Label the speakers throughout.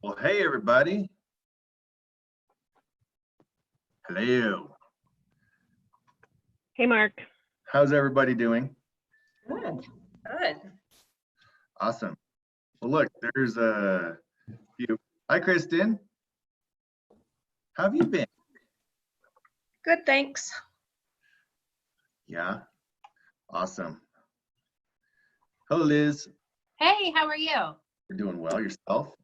Speaker 1: Well, hey, everybody. Hello.
Speaker 2: Hey, Mark.
Speaker 1: How's everybody doing?
Speaker 3: Good. Good.
Speaker 1: Awesome. Well, look, there's a few. Hi, Kristen. How have you been?
Speaker 3: Good, thanks.
Speaker 1: Yeah. Awesome. Hello, Liz.
Speaker 4: Hey, how are you?
Speaker 1: You're doing well. Yourself?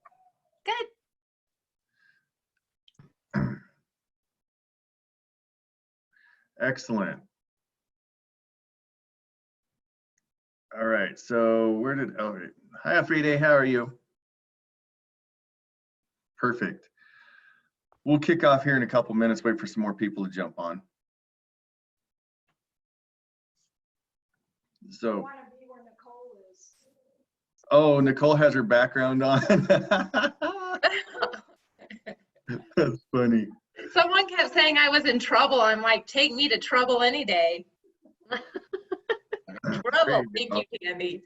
Speaker 4: Good.
Speaker 1: Excellent. All right. So where did, oh, hi, Afride. How are you? Perfect. We'll kick off here in a couple minutes. Wait for some more people to jump on. So, oh, Nicole has her background on. That's funny.
Speaker 3: Someone kept saying I was in trouble. I'm like, take me to trouble any day. Trouble. Thank you, Candy.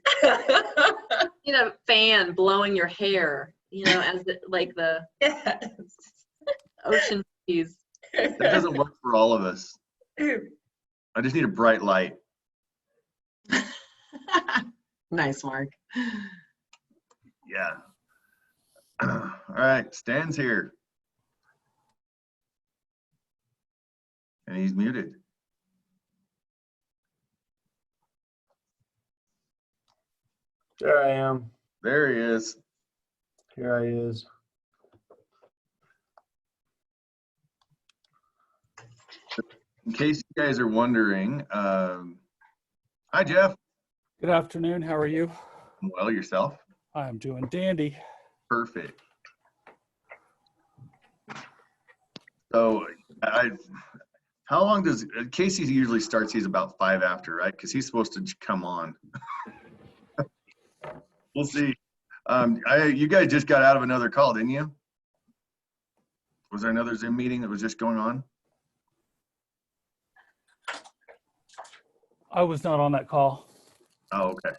Speaker 5: You know, fan blowing your hair, you know, as like the
Speaker 3: Yes.
Speaker 5: ocean breeze.
Speaker 1: That doesn't work for all of us. I just need a bright light.
Speaker 5: Nice, Mark.
Speaker 1: Yeah. All right, Stan's here. And he's muted.
Speaker 6: There I am.
Speaker 1: There he is.
Speaker 6: Here I is.
Speaker 1: In case you guys are wondering, hi, Jeff.
Speaker 7: Good afternoon. How are you?
Speaker 1: Well, yourself?
Speaker 7: I'm doing dandy.
Speaker 1: Perfect. So, how long does Casey usually starts? He's about 5 after, right? Because he's supposed to come on. We'll see. You guys just got out of another call, didn't you? Was there another Zoom meeting that was just going on?
Speaker 7: I was not on that call.
Speaker 1: Oh, okay.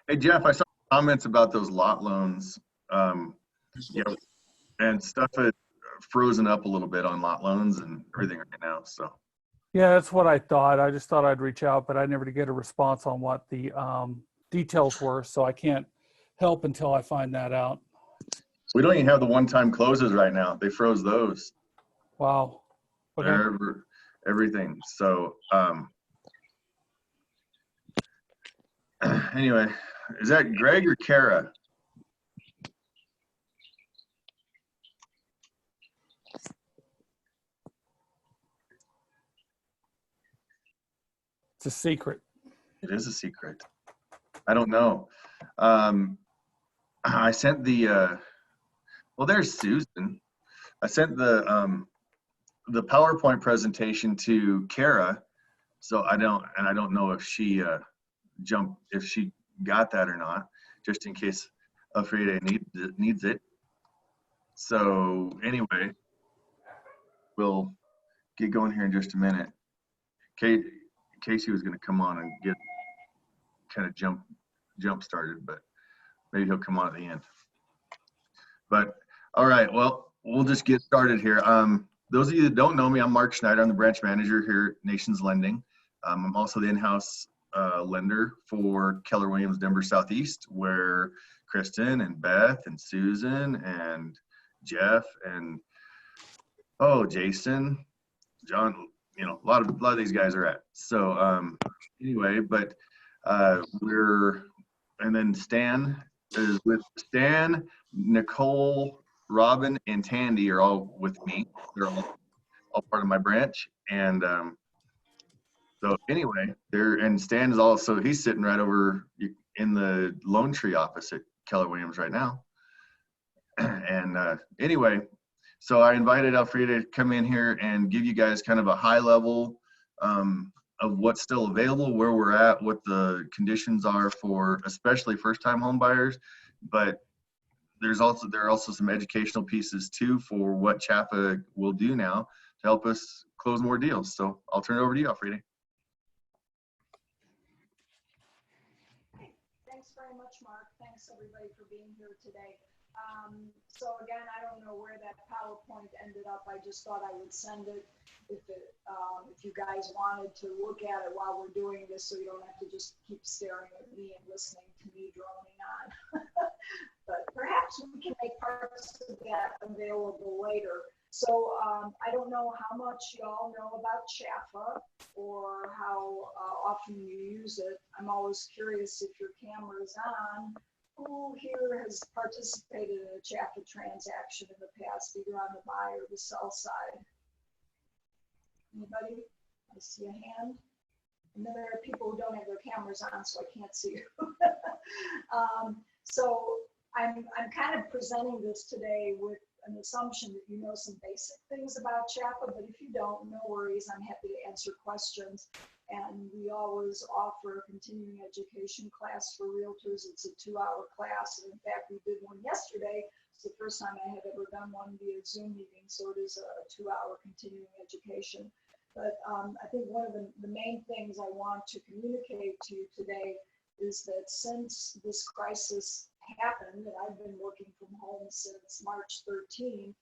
Speaker 1: Hey, Jeff, I saw comments about those lot loans. Yeah, and stuff had frozen up a little bit on lot loans and everything right now. So
Speaker 7: Yeah, that's what I thought. I just thought I'd reach out, but I never did get a response on what the details were. So I can't help until I find that out.
Speaker 1: we don't even have the one-time closes right now. They froze those.
Speaker 7: Wow. Okay.
Speaker 1: Everything. So anyway, is that Greg or Kara?
Speaker 7: It's a secret.
Speaker 1: It is a secret. I don't know. I sent the well, there's Susan. I sent the PowerPoint presentation to Kara, so I don't know if she if she got that or not, just in case Alfreda needs it. So anyway, we'll get going here in just a minute. Casey was going to come on and get kind of jump started, but maybe he'll come on at the end. But all right, well, we'll just get started here. Those of you that don't know me, I'm Mark Schneider. I'm the branch manager here at Nations Lending. I'm also the in-house lender for Keller Williams Denver Southeast, where Kristen and Beth and Susan and Jeff and Jason, John, you know, a lot of these guys are at. So anyway, but and then Stan is with Stan, Nicole, Robin, and Tandy are all with me. They're all part of my branch. And so anyway, and Stan is also, he's sitting right over in the Lone Tree office at Keller Williams right now. And anyway, so I invited Alfreda to come in here and give you guys kind of a high level of what's still available, where we're at, what the conditions are for especially first-time home buyers. But there are also some educational pieces too for what CHFA will do now to help us close more deals. So I'll turn it over to you, Alfreda.
Speaker 2: Thanks very much, Mark. Thanks everybody for being here today. So again, I don't know where that PowerPoint ended up. I just thought I would send it if you guys wanted to look at it while we're doing this, so you don't have to just keep staring at me and listening to me droning on. But perhaps we can make parts of that available later. So I don't know how much y'all know about CHFA or how often you use it. I'm always curious if your camera's on. Who here has participated in a CHFA transaction in the past, either on the buy or the sell side? Anybody? I see a hand. And then there are people who don't have their cameras on, so I can't see you. So I'm kind of presenting this today with an assumption that you know some basic things about CHFA, but if you don't, no worries. I'm happy to answer questions. And we always offer a continuing education class for realtors. It's a 2-hour class. And in fact, we did one yesterday. It's the first time I had ever done one via Zoom meeting. So it is a 2-hour continuing education. But I think one of the main things I want to communicate to you today is that since this crisis happened, and I've been working from home since March 13th,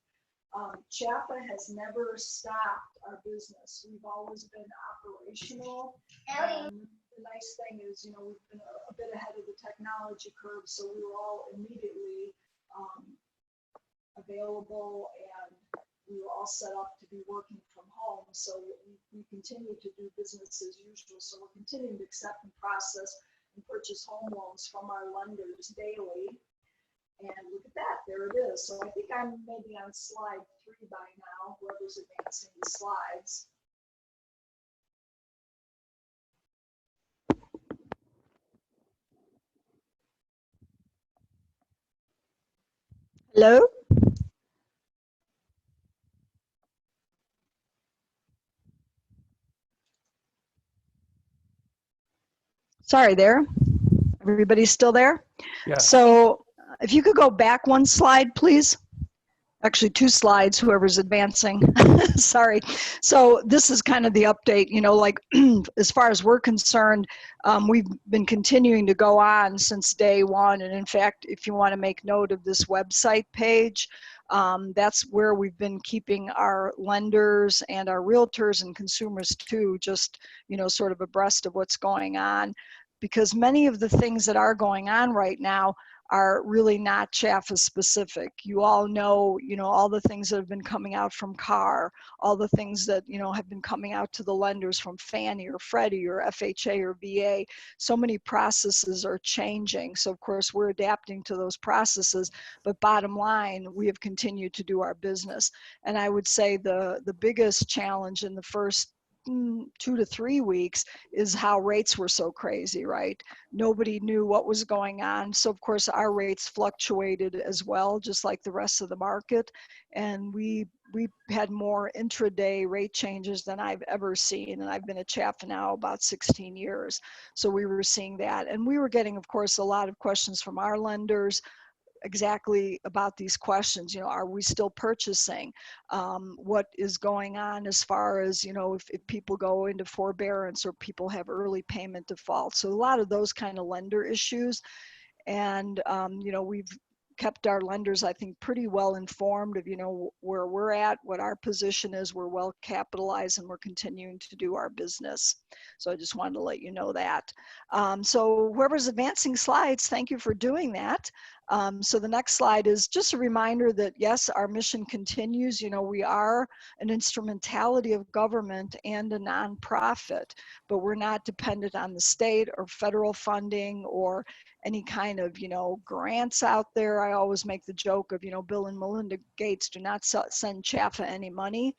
Speaker 2: CHFA has never stopped our business. We've always been operational. And the nice thing is, you know, we've been a bit ahead of the technology curve, so we were all immediately available, and we were all set up to be working from home. So we continue to do business as usual. So we're continuing to accept and process and purchase home loans from our lenders daily. And look at that, there it is. So I think I'm maybe on slide 3 by now, whoever's advancing the slides. Hello? Sorry there. Everybody's still there?
Speaker 7: Yes.
Speaker 2: So if you could go back one slide, please. Actually, 2 slides, whoever's advancing. Sorry. So this is kind of the update, you know, like as far as we're concerned, we've been continuing to go on since day one. And in fact, if you want to make note of this website page, that's where we've been keeping our lenders and our realtors and consumers too, just, you know, sort of abreast of what's going on. Because many of the things that are going on right now are really not CHFA specific. You all know, you know, all the things that have been coming out from CAR, all the things that, you know, have been coming out to the lenders from Fannie or Freddie or FHA or VA. So many processes are changing. So of course we're adapting to those processes, but bottom line, we have continued to do our business. And I would say the biggest challenge in the first 2 to 3 weeks is how rates were so crazy, right? Nobody knew what was going on. So of course our rates fluctuated as well, just like the rest of the market. And we had more intraday rate changes than I've ever seen. And I've been at CHFA now about 16 years. So we were seeing that. And we were getting, of course, a lot of questions from our lenders exactly about these questions. You know, are we still purchasing? What is going on as far as, you know, if people go into forbearance or people have early payment defaults. So a lot of those kind of lender issues. And, you know, we've kept our lenders, I think, pretty well informed of, you know, where we're at, what our position is. We're well capitalized and we're continuing to do our business. So I just wanted to let you know that. So whoever's advancing slides, thank you for doing that. So the next slide is just a reminder that yes, our mission continues. You know, we are an instrumentality of government and a nonprofit, but we're not dependent on the state or federal funding or any kind of, you know, grants out there. I always make the joke of, you know, Bill and Melinda Gates do not send CHFA any money.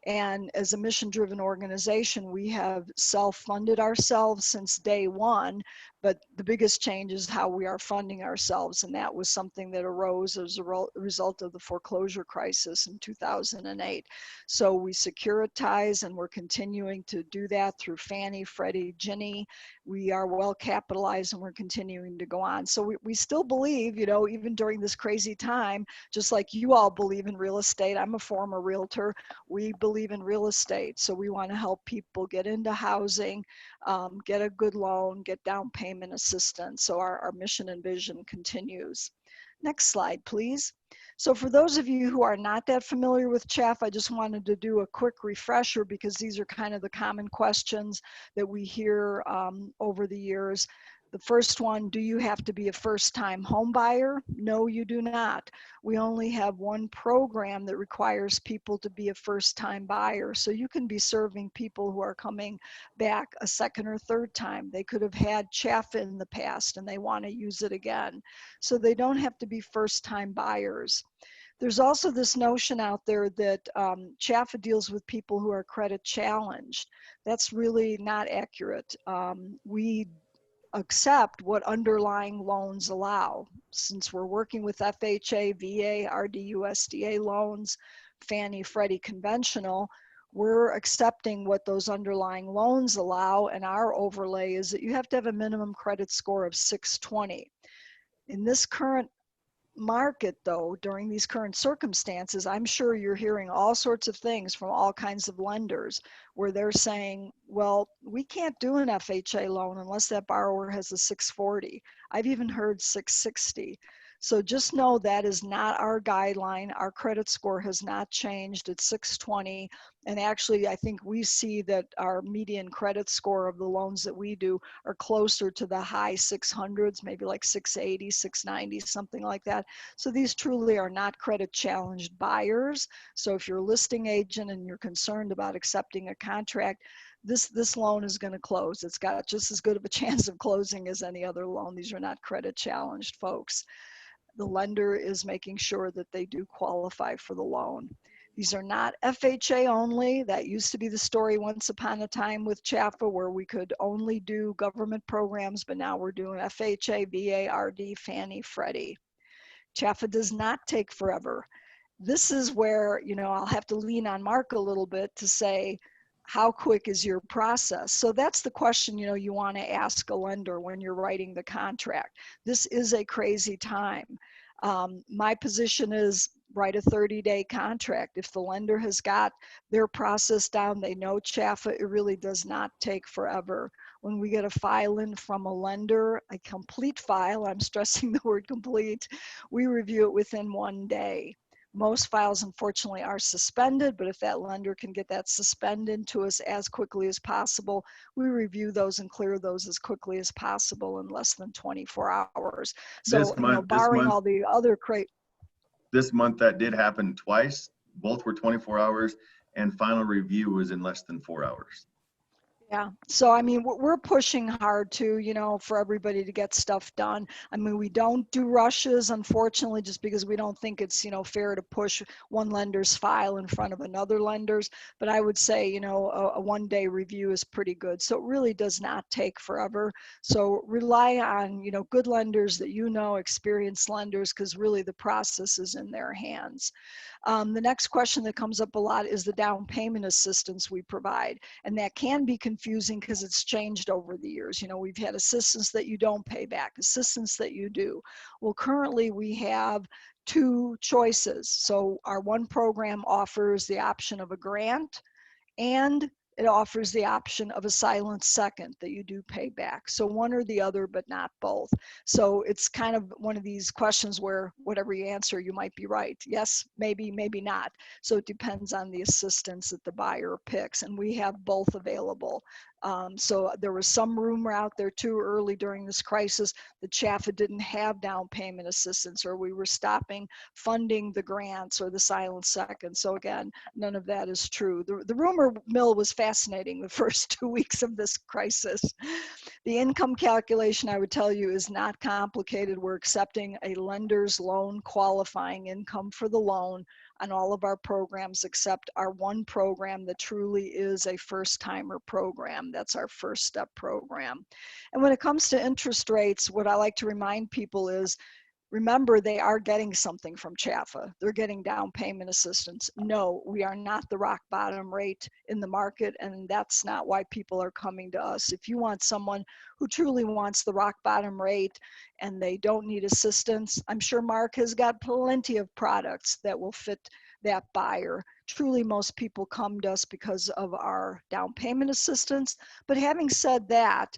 Speaker 2: And as a mission-driven organization, we have self-funded ourselves since day one, but the biggest change is how we are funding ourselves. And that was something that arose as a result of the foreclosure crisis in 2008. So we securitize, and we're continuing to do that through Fannie, Freddie, Ginnie. We are well capitalized and we're continuing to go on. So we still believe, you know, even during this crazy time, just like you all believe in real estate, I'm a former realtor, we believe believe in real estate. So we want to help people get into housing, get a good loan, get down payment assistance. So our mission and vision continues. Next slide, please. So for those of you who are not that familiar with CHF, I just wanted to do a quick refresher because these are kind of the common questions that we hear over the years. The first one, do you have to be a first-time home buyer? No, you do not. We only have one program that requires people to be a first-time buyer. So you can be serving people who are coming back a second or third time. They could have had CHFA in the past and they want to use it again. So they don't have to be first-time buyers. There's also this notion out there that CHFA deals with people who are credit challenged. That's really not accurate. We accept what underlying loans allow. Since we're working with FHA, VA, RD, USDA loans, Fannie, Freddie conventional, we're accepting what those underlying loans allow, and our overlay is that you have to have a minimum credit score of 620. In this current market, though, during these current circumstances, I'm sure you're hearing all sorts of things from all kinds of lenders where they're saying, well, we can't do an FHA loan unless that borrower has a 640. I've even heard 660. So just know that is not our guideline. Our credit score has not changed. It's 620. And actually, I think we see that our median credit score of the loans that we do are closer to the high 600s, maybe like 680, 690, something like that. So these truly are not credit challenged buyers. So if you're a listing agent and you're concerned about accepting a contract, this loan is going to close. It's got just as good of a chance of closing as any other loan. These are not credit challenged folks. The lender is making sure that they do qualify for the loan. These are not FHA only. That used to be the story once upon a time with CHFA, where we could only do government programs, but now we're doing FHA, VA, RD, Fannie, Freddie. CHFA does not take forever. This is where, you know, I'll have to lean on Mark a little bit to say, how quick is your process? So that's the question, you know, you want to ask a lender when you're writing the contract. This is a crazy time. My position is write a 30-day contract. If the lender has got their process down, they know CHFA, it really does not take forever. When we get a file in from a lender, a complete file, I'm stressing the word complete, we review it within 1 day. Most files, unfortunately, are suspended, but if that lender can get that suspended to us as quickly as possible, we review those and clear those as quickly as possible in less than 24 hours. So, barring all the other
Speaker 1: this month that did happen twice. Both were 24 hours, and final review was in less than 4 hours.
Speaker 2: Yeah. So, I mean, we're pushing hard to, you know, for everybody to get stuff done. I mean, we don't do rushes, unfortunately, just because we don't think it's, you know, fair to push one lender's file in front of another lender's. But I would say, you know, a 1-day review is pretty good. So it really does not take forever. So rely on, you know, good lenders that, you know, experienced lenders, because really the process is in their hands. The next question that comes up a lot is the down payment assistance we provide. And that can be confusing because it's changed over the years. You know, we've had assistance that you don't pay back, assistance that you do. Well, currently we have 2 choices. So our one program offers the option of a grant, and it offers the option of a silent second that you do pay back. So one or the other, but not both. So it's kind of one of these questions where whatever you answer, you might be right. Yes, maybe, maybe not. So it depends on the assistance that the buyer picks, and we have both available. So there was some rumor out there too early during this crisis that CHFA didn't have down payment assistance, or we were stopping funding the grants or the silent second. So again, none of that is true. The rumor mill was fascinating the first 2 weeks of this crisis. The income calculation, I would tell you, is not complicated. We're accepting a lender's loan qualifying income for the loan on all of our programs, except our one program that truly is a first-timer program. That's our First Step program. And when it comes to interest rates, what I like to remind people is, remember, they are getting something from CHFA. They're getting down payment assistance. No, we are not the rock bottom rate in the market, and that's not why people are coming to us. If you want someone who truly wants the rock bottom rate and they don't need assistance, I'm sure Mark has got plenty of products that will fit that buyer. Truly, most people come to us because of our down payment assistance. But having said that,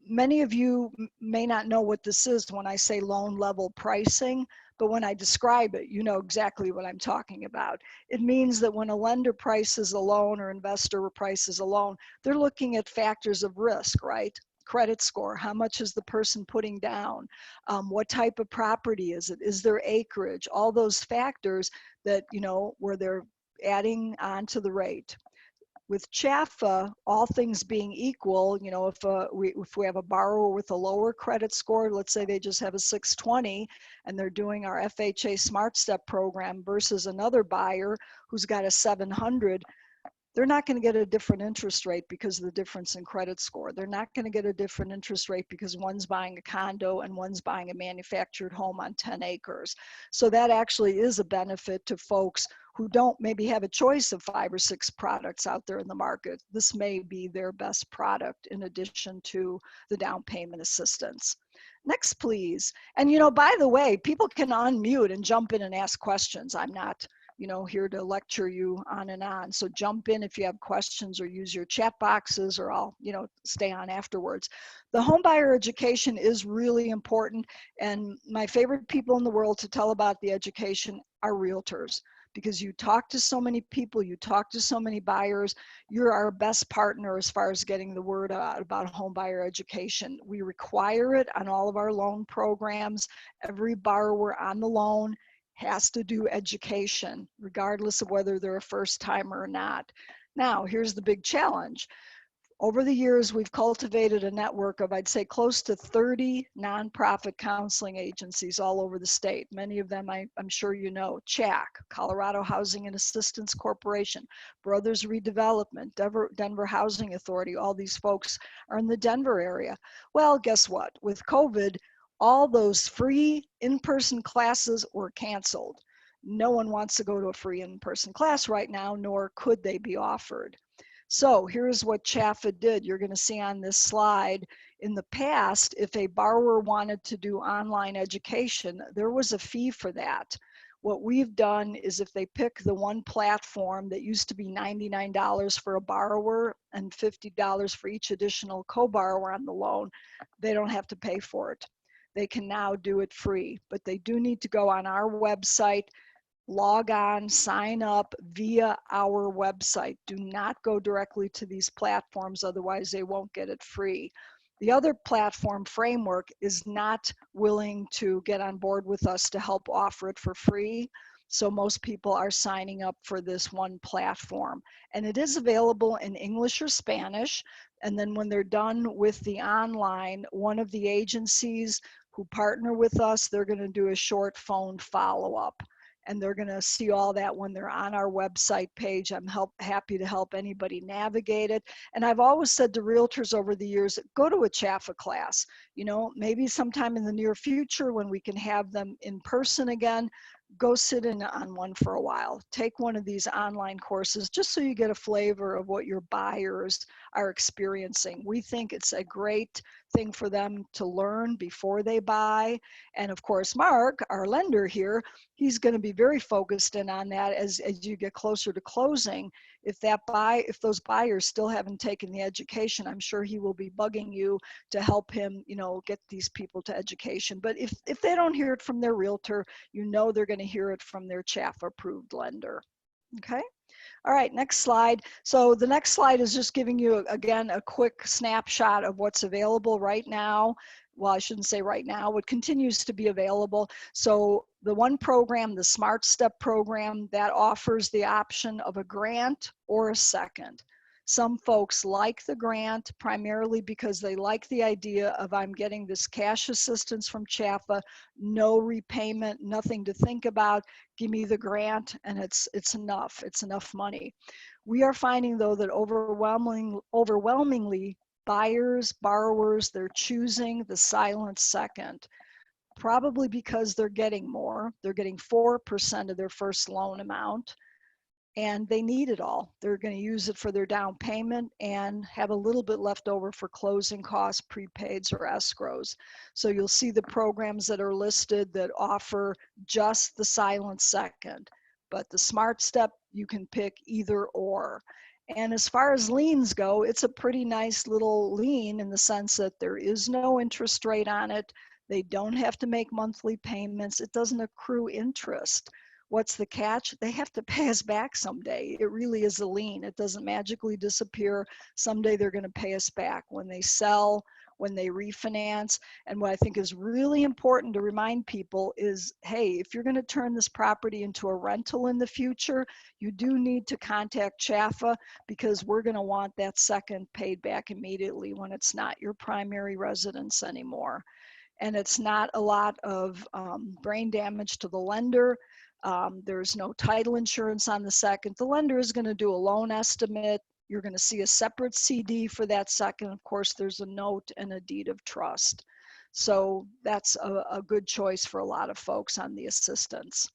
Speaker 2: many of you may not know what this is when I say loan level pricing, but when I describe it, you know exactly what I'm talking about. It means that when a lender prices a loan or investor prices a loan, they're looking at factors of risk, right? Credit score, how much is the person putting down? What type of property is it? Is there acreage? All those factors that, you know, where they're adding on to the rate. With CHFA, all things being equal, you know, if we have a borrower with a lower credit score, let's say they just have a 620 and they're doing our FHA Smart Step program versus another buyer who's got a 700, they're not going to get a different interest rate because of the difference in credit score. They're not going to get a different interest rate because one's buying a condo and one's buying a manufactured home on 10 acres. So that actually is a benefit to folks who don't maybe have a choice of 5 or 6 products out there in the market. This may be their best product in addition to the down payment assistance. Next, please. And, you know, by the way, people can unmute and jump in and ask questions. I'm not, you know, here to lecture you on and on. So jump in if you have questions or use your chat boxes, or I'll, you know, stay on afterwards. The home buyer education is really important. And my favorite people in the world to tell about the education are realtors, because you talk to so many people, you talk to so many buyers. You're our best partner as far as getting the word out about home buyer education. We require it on all of our loan programs. Every borrower on the loan has to do education, regardless of whether they're a first timer or not. Now, here's the big challenge. Over the years, we've cultivated a network of, I'd say, close to 30 nonprofit counseling agencies all over the state. Many of them I'm sure you know: CHAC, Colorado Housing and Assistance Corporation, Brothers Redevelopment, Denver Housing Authority. All these folks are in the Denver area. Well, guess what? With COVID, all those free in-person classes were canceled. No one wants to go to a free in-person class right now, nor could they be offered. So here's what CHFA did. You're going to see on this slide, in the past, if a borrower wanted to do online education, there was a fee for that. What we've done is, if they pick the one platform that used to be $99 for a borrower and $50 for each additional co-borrower on the loan, they don't have to pay for it. They can now do it free, but they do need to go on our website, log on, sign up via our website. Do not go directly to these platforms, otherwise they won't get it free. The other platform, Framework, is not willing to get on board with us to help offer it for free. So most people are signing up for this one platform. And it is available in English or Spanish. And then when they're done with the online, one of the agencies who partner with us, they're going to do a short phone follow-up. And they're going to see all that when they're on our website page. I'm happy to help anybody navigate it. And I've always said to realtors over the years, go to a CHFA class. You know, maybe sometime in the near future when we can have them in person again, go sit in on one for a while. Take one of these online courses just so you get a flavor of what your buyers are experiencing. We think it's a great thing for them to learn before they buy. And of course, Mark, our lender here, he's going to be very focused in on that as you get closer to closing. If those buyers still haven't taken the education, I'm sure he will be bugging you to help him, you know, get these people to education. But if they don't hear it from their realtor, you know they're going to hear it from their CHFA approved lender. Okay. All right, next slide. So the next slide is just giving you, again, a quick snapshot of what's available right now. Well, I shouldn't say right now, what continues to be available. So the one program, the Smart Step program, that offers the option of a grant or a second. Some folks like the grant primarily because they like the idea of, I'm getting this cash assistance from CHFA, no repayment, nothing to think about. Give me the grant and it's enough. It's enough money. We are finding though that overwhelmingly buyers, borrowers, they're choosing the silent second, probably because they're getting more. They're getting 4% of their first loan amount. And they need it all. They're going to use it for their down payment and have a little bit left over for closing costs, prepaids, or escrows. So you'll see the programs that are listed that offer just the silent second. But the Smart Step, you can pick either or. And as far as liens go, it's a pretty nice little lien in the sense that there is no interest rate on it. They don't have to make monthly payments. It doesn't accrue interest. What's the catch? They have to pay us back someday. It really is a lien. It doesn't magically disappear. Someday they're going to pay us back when they sell, when they refinance. And what I think is really important to remind people is, hey, if you're going to turn this property into a rental in the future, you do need to contact CHFA, because we're going to want that second paid back immediately when it's not your primary residence anymore. And it's not a lot of brain damage to the lender. There's no title insurance on the second. The lender is going to do a loan estimate. You're going to see a separate CD for that second. Of course, there's a note and a deed of trust. So that's a good choice for a lot of folks on the assistance.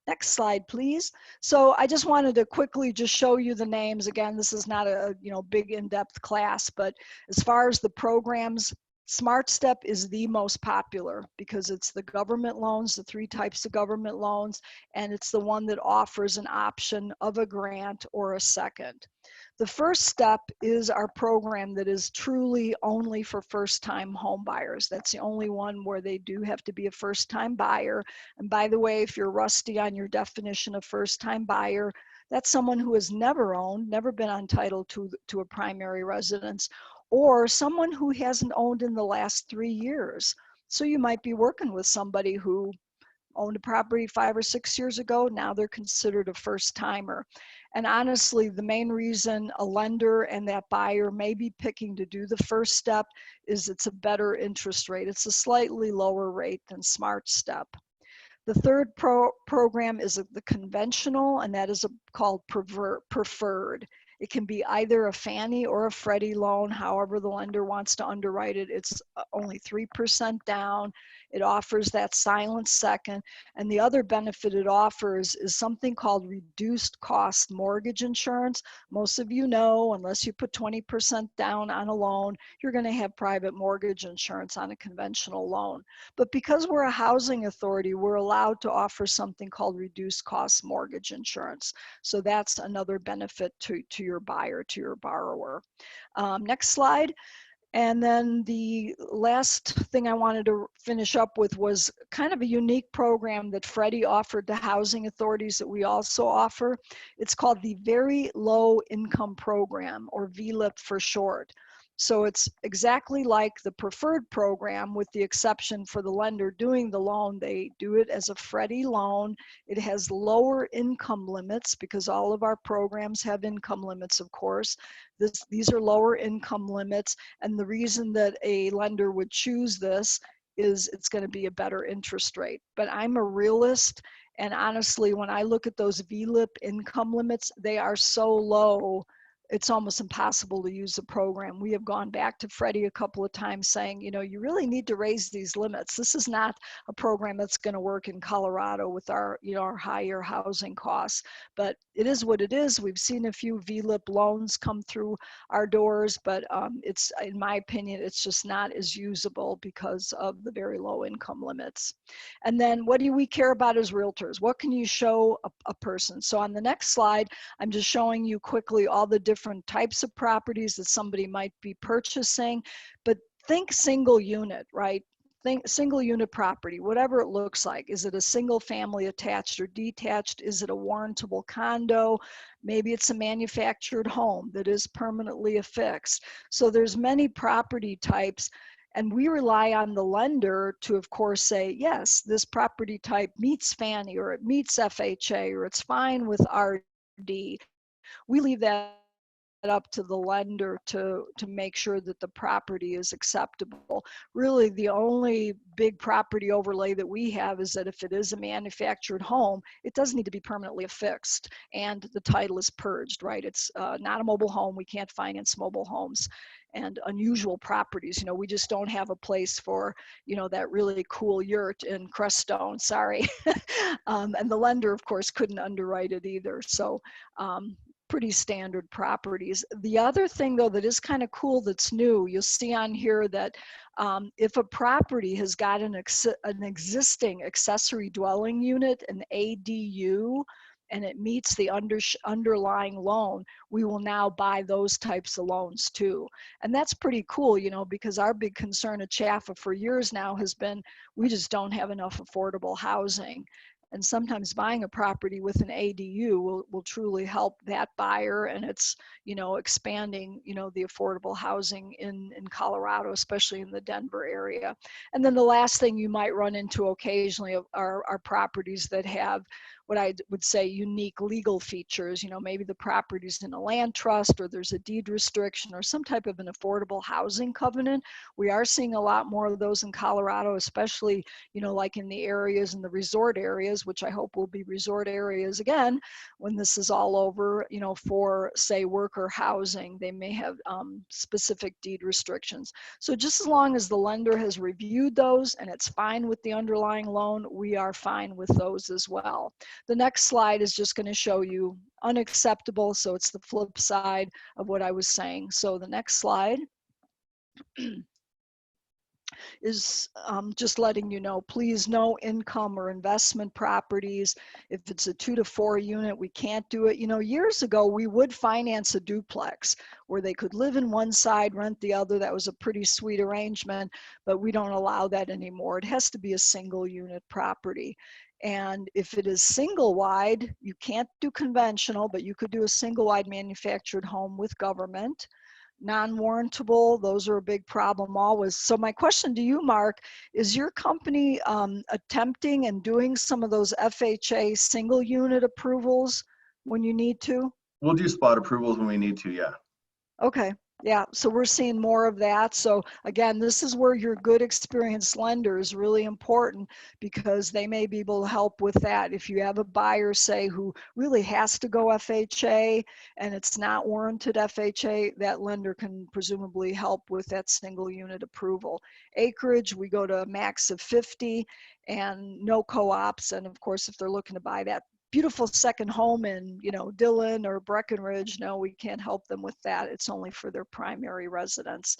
Speaker 2: Next slide, please. So I just wanted to quickly just show you the names. Again, this is not a big in-depth class, but as far as the programs, Smart Step is the most popular because it's the government loans, the 3 types of government loans, and it's the one that offers an option of a grant or a second. The first step is our program that is truly only for first-time home buyers. That's the only one where they do have to be a first-time buyer. And by the way, if you're rusty on your definition of first-time buyer, that's someone who has never owned, never been entitled to a primary residence, or someone who hasn't owned in the last 3 years. So you might be working with somebody who owned a property 5 or 6 years ago. Now they're considered a first timer. And honestly, the main reason a lender and that buyer may be picking to do the first step is it's a better interest rate. It's a slightly lower rate than Smart Step. The third program is the conventional, and that is called preferred. It can be either a Fannie or a Freddie loan, however the lender wants to underwrite it. It's only 3% down. It offers that silent second. And the other benefit it offers is something called reduced cost mortgage insurance. Most of you know, unless you put 20% down on a loan, you're going to have private mortgage insurance on a conventional loan. But because we're a housing authority, we're allowed to offer something called reduced cost mortgage insurance. So that's another benefit to your buyer, to your borrower. Next slide. And then the last thing I wanted to finish up with was kind of a unique program that Freddie offered to housing authorities that we also offer. It's called the Very Low Income Program, or VLIP for short. So it's exactly like the preferred program, with the exception for the lender doing the loan. They do it as a Freddie loan. It has lower income limits because all of our programs have income limits, of course. These are lower income limits. And the reason that a lender would choose this is it's going to be a better interest rate. But I'm a realist. And honestly, when I look at those VLIP income limits, they are so low, it's almost impossible to use the program. We have gone back to Freddie a couple of times saying, you really need to raise these limits. This is not a program that's going to work in Colorado with our, our higher housing costs, but it is what it is. We've seen a few VLIP loans come through our doors, but it's, in my opinion, it's just not as usable because of the very low income limits. And then what do we care about as realtors? What can you show a person? So on the next slide, I'm just showing you quickly all the different types of properties that somebody might be purchasing, but think single unit, right? Think single unit property, whatever it looks like. Is it a single family attached or detached? Is it a warrantable condo? Maybe it's a manufactured home that is permanently affixed. So there's many property types, and we rely on the lender to, of course, say, yes, this property type meets Fannie, or it meets FHA, or it's fine with RD. We leave that up to the lender to make sure that the property is acceptable. Really, the only big property overlay that we have is that if it is a manufactured home, it does need to be permanently affixed and the title is purged, right? It's not a mobile home. We can't finance mobile homes. And unusual properties, we just don't have a place for, that really cool yurt in Crestone, sorry. And the lender, of course, couldn't underwrite it either. So pretty standard properties. The other thing, though, that is kind of cool that's new, you'll see on here that if a property has got an existing accessory dwelling unit, an ADU, and it meets the underlying loan, we will now buy those types of loans too. And that's pretty cool, you know, because our big concern at CHFA for years now has been we just don't have enough affordable housing. And sometimes buying a property with an ADU will truly help that buyer, and it's, you know, expanding, you know, the affordable housing in Colorado, especially in the Denver area. And then the last thing you might run into occasionally are properties that have what I would say unique legal features. You know, maybe the property's in a land trust, or there's a deed restriction, or some type of an affordable housing covenant. We are seeing a lot more of those in Colorado, especially, you know, like in the areas, in the resort areas, which I hope will be resort areas again when this is all over, you know, for say worker housing. They may have specific deed restrictions. So just as long as the lender has reviewed those and it's fine with the underlying loan, we are fine with those as well. The next slide is just going to show you unacceptable. So it's the flip side of what I was saying. So the next slide is just letting you know, please, no income or investment properties. If it's a 2 to 4 unit, we can't do it. You know, years ago, we would finance a duplex where they could live in one side, rent the other. That was a pretty sweet arrangement, but we don't allow that anymore. It has to be a single unit property. And if it is single wide, you can't do conventional, but you could do a single wide manufactured home with government. Non-warrantable, those are a big problem always. So my question to you, Mark, is your company attempting and doing some of those FHA single unit approvals when you need to?
Speaker 1: We'll do spot approvals when we need to, yeah.
Speaker 2: Okay, yeah, so we're seeing more of that. So again, this is where your good experienced lender is really important, because they may be able to help with that. If you have a buyer, say, who really has to go FHA and it's not warranted FHA, that lender can presumably help with that single unit approval. Acreage, we go to a max of 50 and no co-ops. And of course, if they're looking to buy that beautiful second home in, you know, Dillon or Breckenridge, no, we can't help them with that. It's only for their primary residence.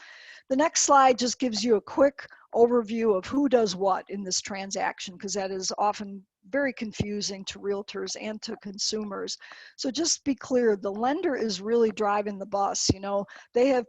Speaker 2: The next slide just gives you a quick overview of who does what in this transaction, because that is often very confusing to realtors and to consumers. So just be clear, the lender is really driving the bus. You know, they have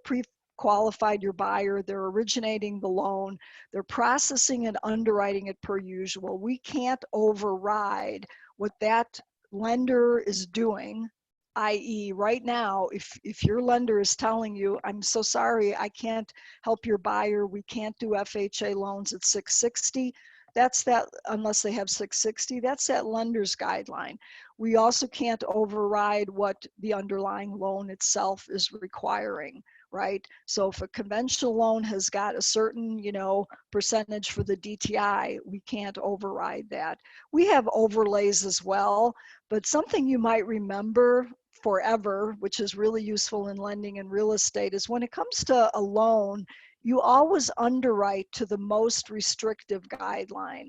Speaker 2: qualified your buyer, they're originating the loan, they're processing and underwriting it per usual. We can't override what that lender is doing, i.e. right now, if your lender is telling you, I'm so sorry, I can't help your buyer, we can't do FHA loans at 660, that's that, unless they have 660, that's that lender's guideline. We also can't override what the underlying loan itself is requiring, right? So if a conventional loan has got a certain, you know, percentage for the DTI, we can't override that. We have overlays as well, but something you might remember forever, which is really useful in lending and real estate, is when it comes to a loan, you always underwrite to the most restrictive guideline.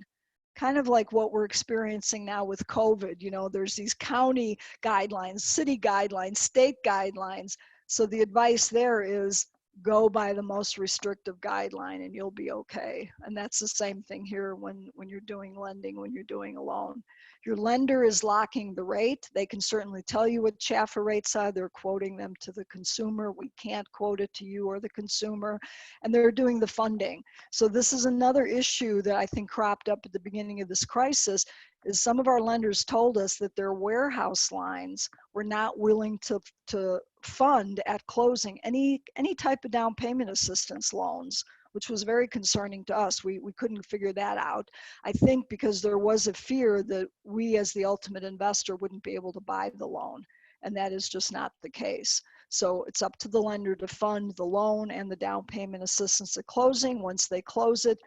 Speaker 2: Kind of like what we're experiencing now with COVID. You know, there's these county guidelines, city guidelines, state guidelines. So the advice there is go by the most restrictive guideline and you'll be okay. And that's the same thing here when you're doing lending, when you're doing a loan. Your lender is locking the rate. They can certainly tell you what CHFA rates are. They're quoting them to the consumer. We can't quote it to you or the consumer. And they're doing the funding. So this is another issue that I think cropped up at the beginning of this crisis, is some of our lenders told us that their warehouse lines were not willing to fund at closing any type of down payment assistance loans, which was very concerning to us. We couldn't figure that out. I think because there was a fear that we as the ultimate investor wouldn't be able to buy the loan, and that is just not the case. So it's up to the lender to fund the loan and the down payment assistance at closing. Once they close it,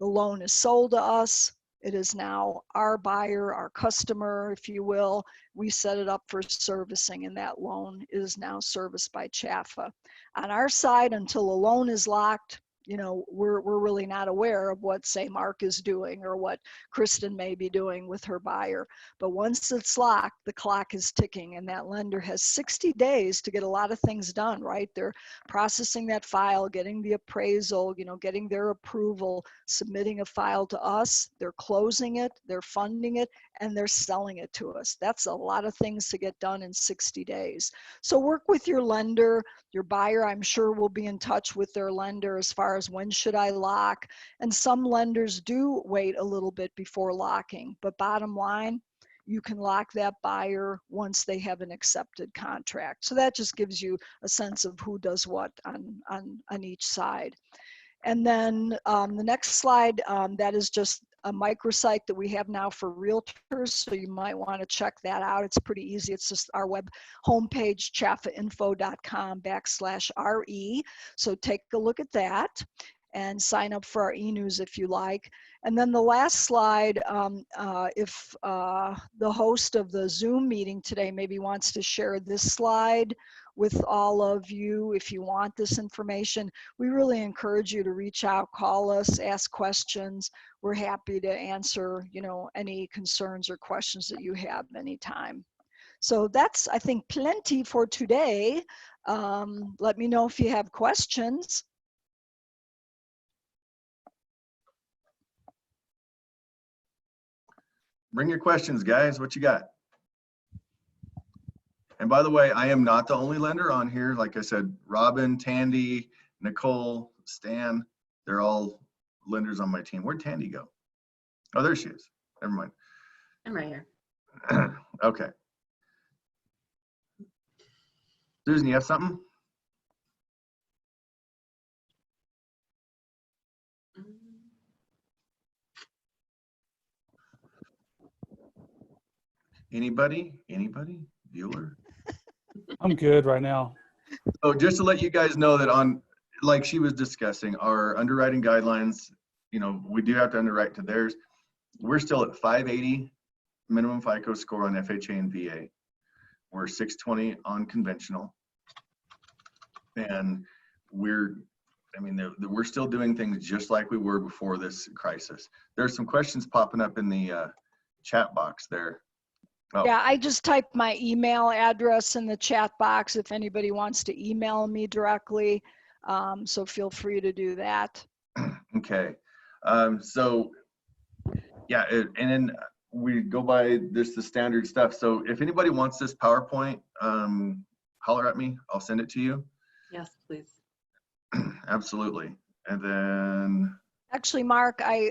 Speaker 2: the loan is sold to us. It is now our buyer, our customer, if you will. We set it up for servicing, and that loan is now serviced by CHFA. On our side, until a loan is locked, you know, we're really not aware of what, say, Mark is doing or what Kristen may be doing with her buyer. But once it's locked, the clock is ticking, and that lender has 60 days to get a lot of things done, right? They're processing that file, getting the appraisal, you know, getting their approval, submitting a file to us, they're closing it, they're funding it, and they're selling it to us. That's a lot of things to get done in 60 days. So work with your lender. Your buyer, I'm sure, will be in touch with their lender as far as when should I lock. And some lenders do wait a little bit before locking. But bottom line, you can lock that buyer once they have an accepted contract. So that just gives you a sense of who does what on each side. And then the next slide, that is just a microsite that we have now for realtors. So you might want to check that out. It's pretty easy. It's just our web homepage, chfainfo.com/RE. So take a look at that and sign up for our e-news if you like. And then the last slide, if the host of the Zoom meeting today maybe wants to share this slide with all of you, if you want this information, we really encourage you to reach out, call us, ask questions. We're happy to answer, you know, any concerns or questions that you have anytime. So that's, I think, plenty for today. Let me know if you have questions.
Speaker 1: Bring your questions, guys. What you got? And by the way, I am not the only lender on here. Like I said, Robin, Tandy, Nicole, Stan, they're all lenders on my team. Where'd Tandy go? Oh, there she is. Never mind.
Speaker 5: I'm right here.
Speaker 1: Okay. Susan, you have something? Anybody? Anybody? Bueller?
Speaker 7: I'm good right now.
Speaker 1: Oh, just to let you guys know that on, like she was discussing, our underwriting guidelines, you know, we do have to underwrite to theirs. We're still at 580 minimum FICO score on FHA and VA. We're 620 on conventional. And we're still doing things just like we were before this crisis. There's some questions popping up in the chat box there. Oh.
Speaker 2: Yeah, I just typed my email address in the chat box if anybody wants to email me directly. So feel free to do that.
Speaker 1: Okay. So yeah, and then we go by the standard stuff. So if anybody wants this PowerPoint, holler at me. I'll send it to you.
Speaker 5: Yes, please.
Speaker 1: Absolutely. And then
Speaker 2: Actually, Mark, I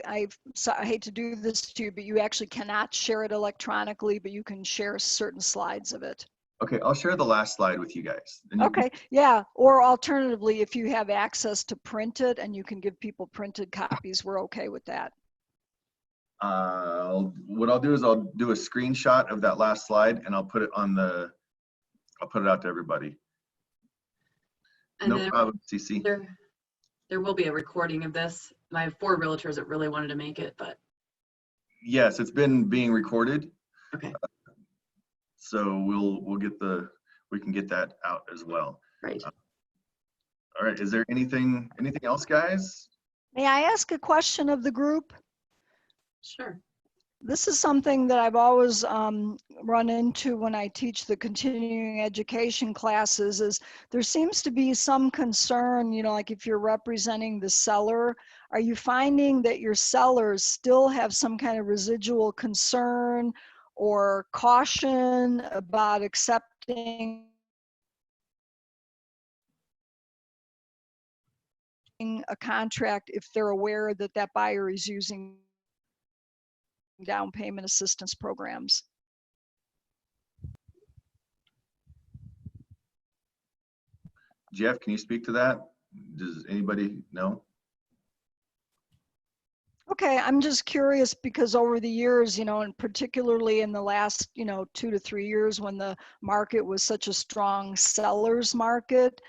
Speaker 2: hate to do this to you, but you actually cannot share it electronically, but you can share certain slides of it.
Speaker 1: okay, I'll share the last slide with you guys. And
Speaker 2: Okay, yeah. Or alternatively, if you have access to print it and you can give people printed copies, we're okay with that.
Speaker 1: What I'll do is I'll do a screenshot of that last slide and I'll put it on I'll put it out to everybody.
Speaker 5: And
Speaker 1: No problem, CC.
Speaker 5: There will be a recording of this. I have 4 realtors that really wanted to make it, but.
Speaker 1: Yes, it's been being recorded.
Speaker 5: Okay.
Speaker 1: So we can get that out as well.
Speaker 5: Right.
Speaker 1: All right, is there anything else, guys?
Speaker 2: May I ask a question of the group?
Speaker 5: Sure.
Speaker 2: This is something that I've always run into when I teach the continuing education classes is there seems to be some concern, you know, like if you're representing the seller, are you finding that your sellers still have some kind of residual concern or caution about accepting a contract if they're aware that that buyer is using down payment assistance programs?
Speaker 1: Jeff, can you speak to that? Does anybody know?
Speaker 2: Okay, I'm just curious because over the years, you know, and particularly in the last, you know, 2 to 3 years when the market was such a strong seller's market,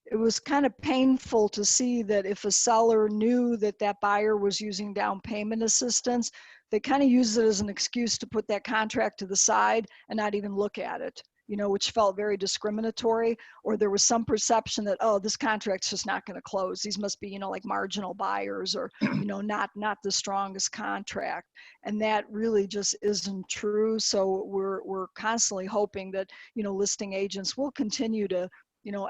Speaker 2: it was kind of painful to see that if a seller knew that that buyer was using down payment assistance, they kind of use it as an excuse to put that contract to the side and not even look at it. which felt very discriminatory, or there was some perception that, oh, this contract's just not going to close. These must be, like marginal buyers, or, not the strongest contract. And that really just isn't true. So we're constantly hoping that, listing agents will continue to,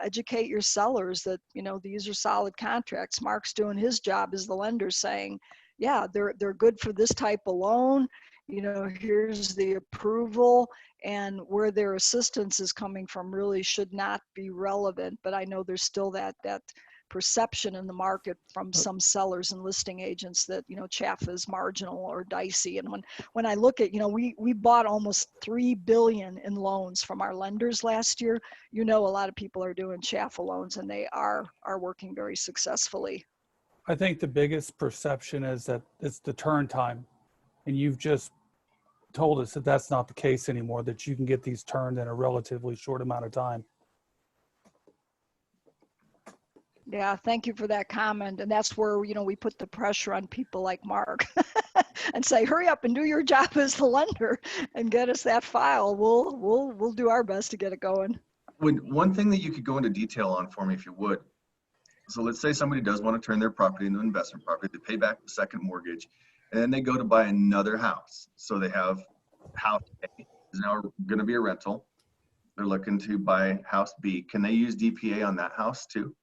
Speaker 2: educate your sellers that, these are solid contracts. Mark's doing his job as the lender, saying, yeah, they're good for this type of loan. Here's the approval, and where their assistance is coming from really should not be relevant. But I know there's still that perception in the market from some sellers and listing agents that, CHFA is marginal or dicey. And when I look at, we bought almost $3 billion in loans from our lenders last year. A lot of people are doing CHFA loans, and they are working very successfully.
Speaker 7: I think the biggest perception is that it's the turn time. And you've just told us that that's not the case anymore, that you can get these turned in a relatively short amount of time.
Speaker 2: Yeah, thank you for that comment. And that's where, we put the pressure on people like Mark and say, hurry up and do your job as the lender and get us that file. We'll do our best to get it going.
Speaker 1: One thing that you could go into detail on for me, if you would. So let's say somebody does want to turn their property into an investment property. They pay back the second mortgage, and then they go to buy another house. So they have house A is now going to be a rental. They're looking to buy house B. Can they use DPA on that house too?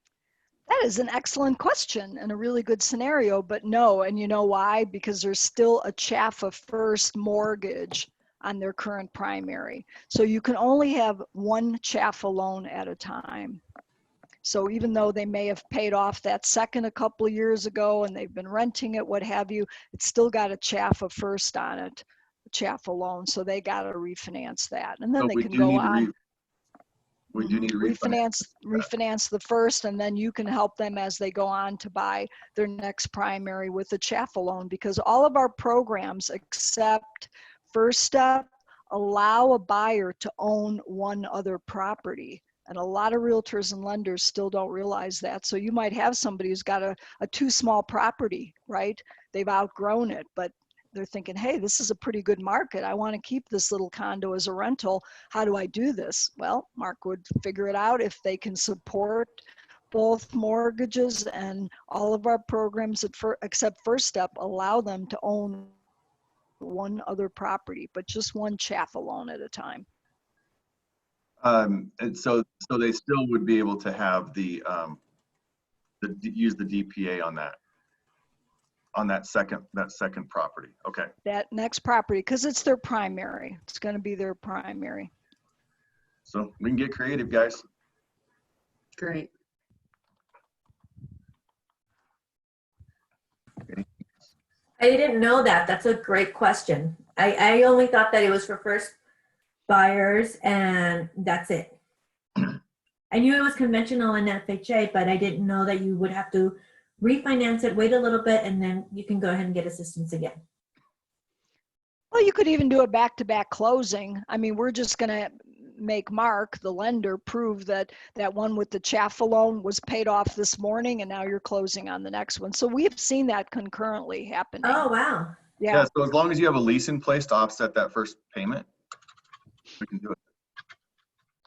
Speaker 2: That is an excellent question and a really good scenario, but no. And you know why? Because there's still a CHFA first mortgage on their current primary. So you can only have one CHFA loan at a time. So even though they may have paid off that second a couple of years ago and they've been renting it, what have you, it's still got a CHFA first on it, a CHFA loan. So they got to refinance that. And then
Speaker 1: So
Speaker 2: they
Speaker 1: we
Speaker 2: can
Speaker 1: do
Speaker 2: go
Speaker 1: need to
Speaker 2: on.
Speaker 1: we do need to
Speaker 2: refinance the first, and then you can help them as they go on to buy their next primary with a CHFA loan, because all of our programs except First Step allow a buyer to own one other property. And a lot of realtors and lenders still don't realize that. So you might have somebody who's got a too small property, right? They've outgrown it, but they're thinking, hey, this is a pretty good market. I want to keep this little condo as a rental. How do I do this? Well, Mark would figure it out if they can support both mortgages, and all of our programs except First Step allow them to own one other property, but just one CHFA loan at a time.
Speaker 1: And so they still would be able to have use the DPA on that second property. Okay.
Speaker 2: That next property, because it's their primary. It's going to be their primary.
Speaker 1: So we can get creative, guys.
Speaker 5: Great.
Speaker 8: I didn't know that. That's a great question. I only thought that it was for first buyers and that's it. I knew it was conventional in FHA, but I didn't know that you would have to refinance it, wait a little bit, and then you can go ahead and get assistance again.
Speaker 2: Well, you could even do a back-to-back closing. I mean, we're just going to make Mark, the lender, prove that that one with the CHFA loan was paid off this morning, and now you're closing on the next one. So we've seen that concurrently happening.
Speaker 8: Oh, wow.
Speaker 2: Yeah.
Speaker 1: So as long as you have a lease in place to offset that first payment, we can do it.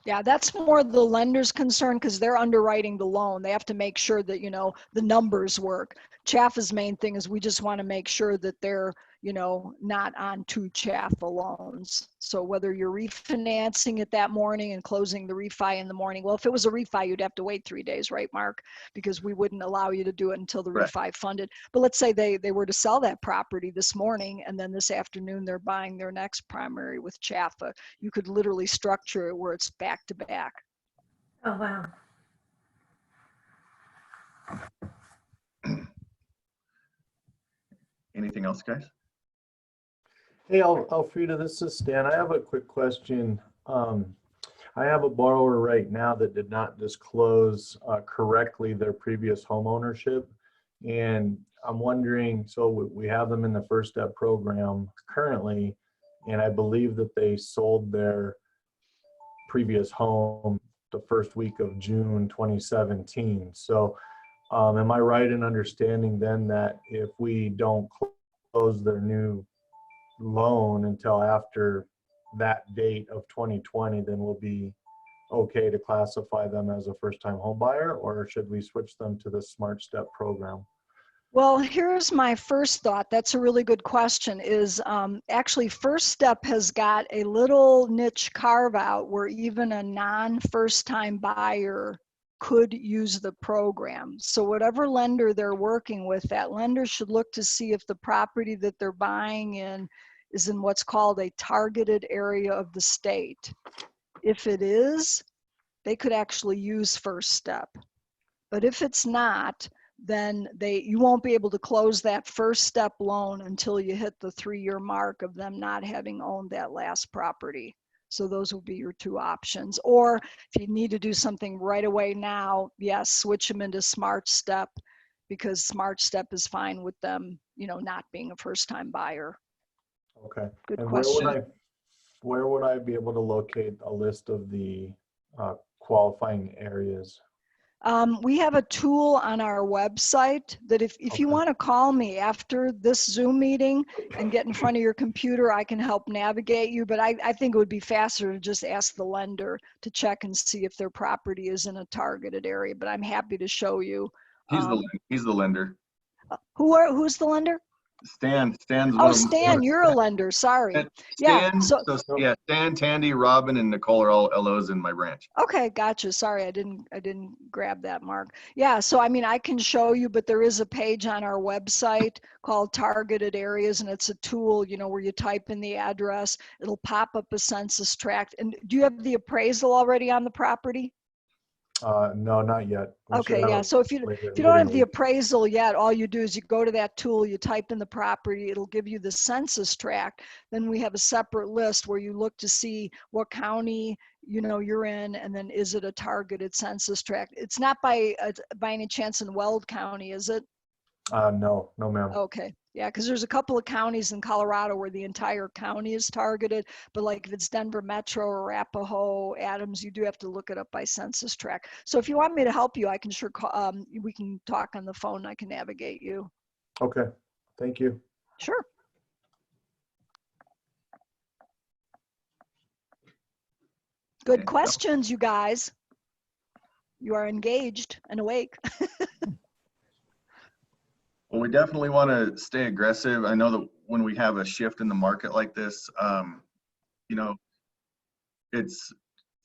Speaker 2: Yeah, that's more the lender's concern, because they're underwriting the loan. They have to make sure that, the numbers work. CHFA's main thing is we just want to make sure that they're, not on two CHFA loans. So whether you're refinancing it that morning and closing the refi in the morning, well, if it was a refi, you'd have to wait 3 days, right, Mark? Because we wouldn't allow you to do it until the refi funded. But let's say they were to sell that property this morning, and then this afternoon they're buying their next primary with CHFA. You could literally structure it where it's back to back.
Speaker 8: Oh, wow.
Speaker 1: Anything else, guys?
Speaker 6: Hey, Alfreda, this is Stan. I have a quick question. I have a borrower right now that did not disclose correctly their previous home ownership. And I'm wondering, so we have them in the First Step program currently, and I believe that they sold their previous home the first week of June 2017. So am I right in understanding then that if we don't close their new loan until after that date of 2020, then we'll be okay to classify them as a first-time home buyer, or should we switch them to the Smart Step program?
Speaker 2: Well, here's my first thought. That's a really good question. Is actually First Step has got a little niche carve out where even a non-first time buyer could use the program. So whatever lender they're working with, that lender should look to see if the property that they're buying in is in what's called a targeted area of the state. If it is, they could actually use First Step. But if it's not, then you won't be able to close that First Step loan until you hit the 3-year mark of them not having owned that last property. So those will be your two options. Or if you need to do something right away now, yes, switch them into Smart Step, because Smart Step is fine with them, not being a first-time buyer.
Speaker 6: Okay.
Speaker 2: Good
Speaker 6: And
Speaker 2: question.
Speaker 6: where would I be able to locate a list of the qualifying areas?
Speaker 2: We have a tool on our website that if you
Speaker 6: Okay.
Speaker 2: want to call me after this Zoom meeting and get in front of your computer, I can help navigate you. But I think it would be faster to just ask the lender to check and see if their property is in a targeted area. But I'm happy to show you.
Speaker 1: He's the lender.
Speaker 2: Who's the lender?
Speaker 1: Stan's one
Speaker 2: Oh,
Speaker 1: of them.
Speaker 2: Stan, you're a lender. Sorry. Yeah.
Speaker 1: Stan, Stan, Tandy, Robin, and Nicole are all LOs in my branch.
Speaker 2: Okay, gotcha. Sorry, I didn't grab that, Mark. Yeah, so I mean, I can show you, but there is a page on our website called Targeted Areas, and it's a tool, where you type in the address, it'll pop up a census tract. And do you have the appraisal already on the property?
Speaker 6: No, not yet.
Speaker 2: Okay, yeah. So if you don't have the appraisal yet, all you do is you go to that tool, you type in the property, it'll give you the census tract. Then we have a separate list where you look to see what county you're in, and then is it a targeted census tract? It's not by any chance in Weld County, is it?
Speaker 6: No, ma'am.
Speaker 2: Okay, yeah, because there's a couple of counties in Colorado where the entire county is targeted, but like if it's Denver Metro or Arapahoe, Adams, you do have to look it up by census tract. So if you want me to help you, I can sure call, we can talk on the phone. I can navigate you.
Speaker 6: Okay, thank you.
Speaker 2: Sure. Good questions, you guys. You are engaged and awake.
Speaker 1: Well, we definitely want to stay aggressive. I know that when we have a shift in the market like this, it's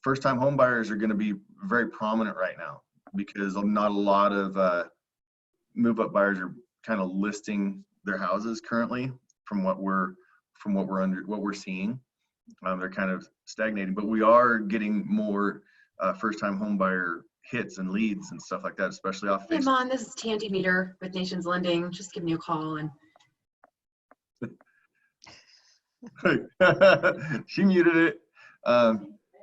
Speaker 1: first-time home buyers are going to be very prominent right now because not a lot of move-up buyers are kind of listing their houses currently from what we're seeing. They're kind of stagnating, but we are getting more first-time home buyer hits and leads and stuff like that, especially off
Speaker 5: Hey,
Speaker 1: Facebook.
Speaker 5: Mon, this is Tandy Meter with Nations Lending. Just giving you a call. And
Speaker 1: She muted it.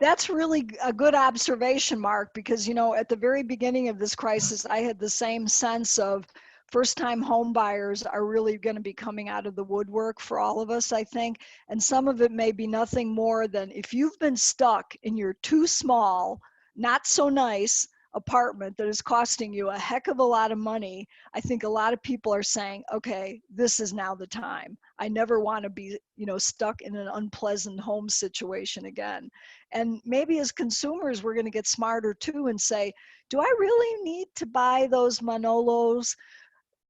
Speaker 2: That's really a good observation, Mark, because, at the very beginning of this crisis, I had the same sense of first-time home buyers are really going to be coming out of the woodwork for all of us, I think. And some of it may be nothing more than if you've been stuck in your too small, not so nice apartment that is costing you a heck of a lot of money. I think a lot of people are saying, okay, this is now the time. I never want to be, stuck in an unpleasant home situation again. And maybe as consumers, we're going to get smarter too and say, do I really need to buy those Manolos?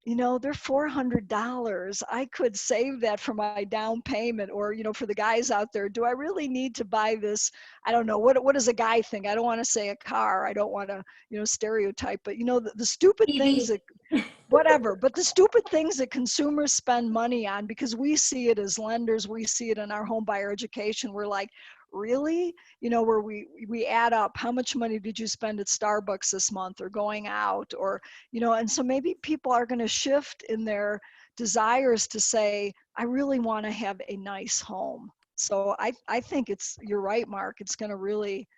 Speaker 2: They're $400. I could save that for my down payment, or, for the guys out there, do I really need to buy this? I don't know. What does a guy think? I don't want to say a car. I don't want to, stereotype, but the stupid things that, whatever, but the stupid things that consumers spend money on, because we see it as lenders, we see it in our home buyer education. We're like, really? Where we add up, how much money did you spend at Starbucks this month, or going out, or, and so maybe people are going to shift in their desires to say, I really want to have a nice home. So I think you're right, Mark. It's going to really,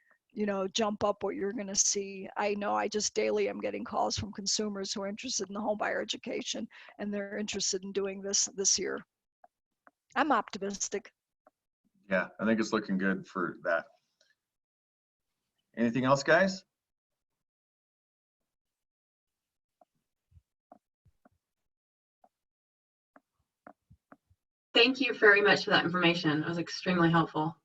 Speaker 2: jump up what you're going to see. I know I just daily am getting calls from consumers who are interested in the home buyer education, and they're interested in doing this year. I'm optimistic.
Speaker 1: Yeah, I think it's looking good for that. Anything else, guys?
Speaker 5: thank you very much for that information. It was extremely helpful.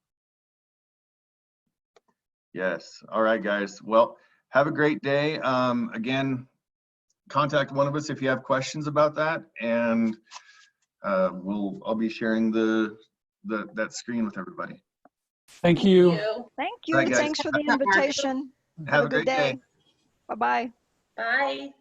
Speaker 1: Yes. All right, guys. Well, have a great day. Again, contact one of us if you have questions about that, and I'll be sharing that screen with everybody.
Speaker 7: Thank you.
Speaker 2: Thank
Speaker 1: All
Speaker 2: you.
Speaker 1: right, guys.
Speaker 2: Thanks for the invitation.
Speaker 1: Have
Speaker 2: Have a good
Speaker 1: great day.
Speaker 2: day. Bye-bye.
Speaker 3: Bye.